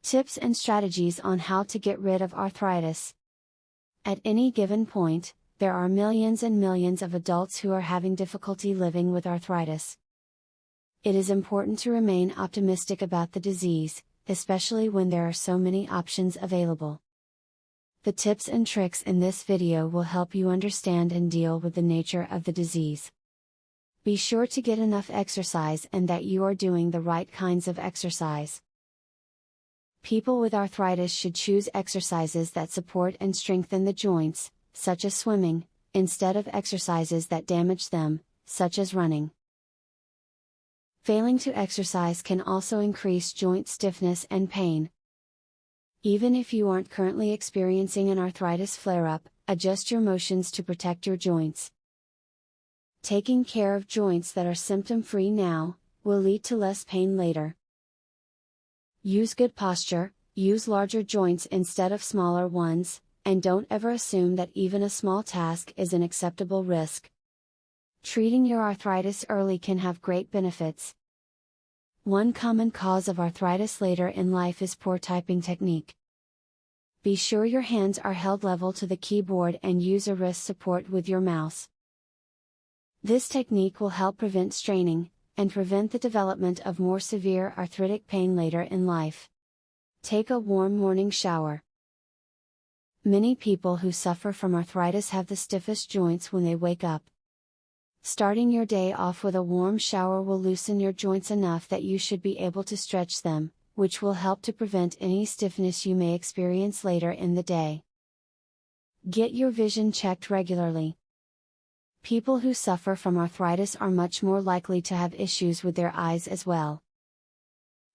Tips and strategies on how to get rid of arthritis. At any given point, there are millions and millions of adults who are having difficulty living with arthritis. It is important to remain optimistic about the disease, especially when there are so many options available. The tips and tricks in this video will help you understand and deal with the nature of the disease. Be sure to get enough exercise and that you are doing the right kinds of exercise. People with arthritis should choose exercises that support and strengthen the joints, such as swimming, instead of exercises that damage them, such as running. Failing to exercise can also increase joint stiffness and pain. Even if you aren't currently experiencing an arthritis flare-up, adjust your motions to protect your joints. Taking care of joints that are symptom-free now, will lead to less pain later. Use good posture, use larger joints instead of smaller ones, and don't ever assume that even a small task is an acceptable risk. Treating your arthritis early can have great benefits. One common cause of arthritis later in life is poor typing technique. Be sure your hands are held level to the keyboard and use a wrist support with your mouse. This technique will help prevent straining, and prevent the development of more severe arthritic pain later in life. Take a warm morning shower. Many people who suffer from arthritis have the stiffest joints when they wake up. Starting your day off with a warm shower will loosen your joints enough that you should be able to stretch them, which will help to prevent any stiffness you may experience later in the day. Get your vision checked regularly. People who suffer from arthritis are much more likely to have issues with their eyes as well.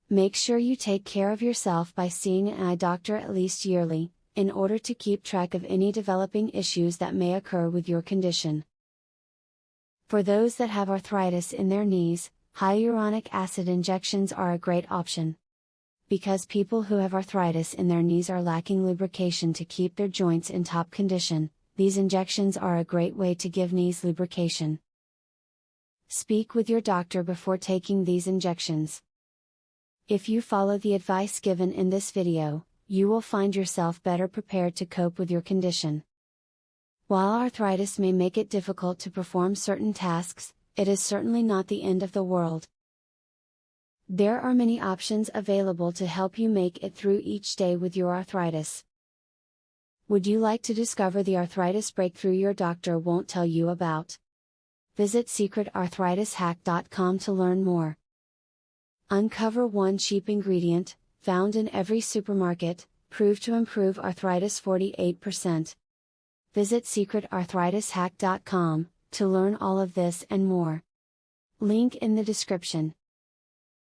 Make sure you take care of yourself by seeing an eye doctor at least yearly, in order to keep track of any developing issues that may occur with your condition. For those that have arthritis in their knees, hyaluronic acid injections are a great option. Because people who have arthritis in their knees are lacking lubrication to keep their joints in top condition, these injections are a great way to give knees lubrication. Speak with your doctor before taking these injections. If you follow the advice given in this video, you will find yourself better prepared to cope with your condition. While arthritis may make it difficult to perform certain tasks, it is certainly not the end of the world. There are many options available to help you make it through each day with your arthritis. Would you like to discover the arthritis breakthrough your doctor won't tell you about? Visit secretarthritishack.com to learn more. Uncover one cheap ingredient, found in every supermarket, proved to improve arthritis 48%. Visit secretarthritishack.com to learn all of this and more. Link in the description.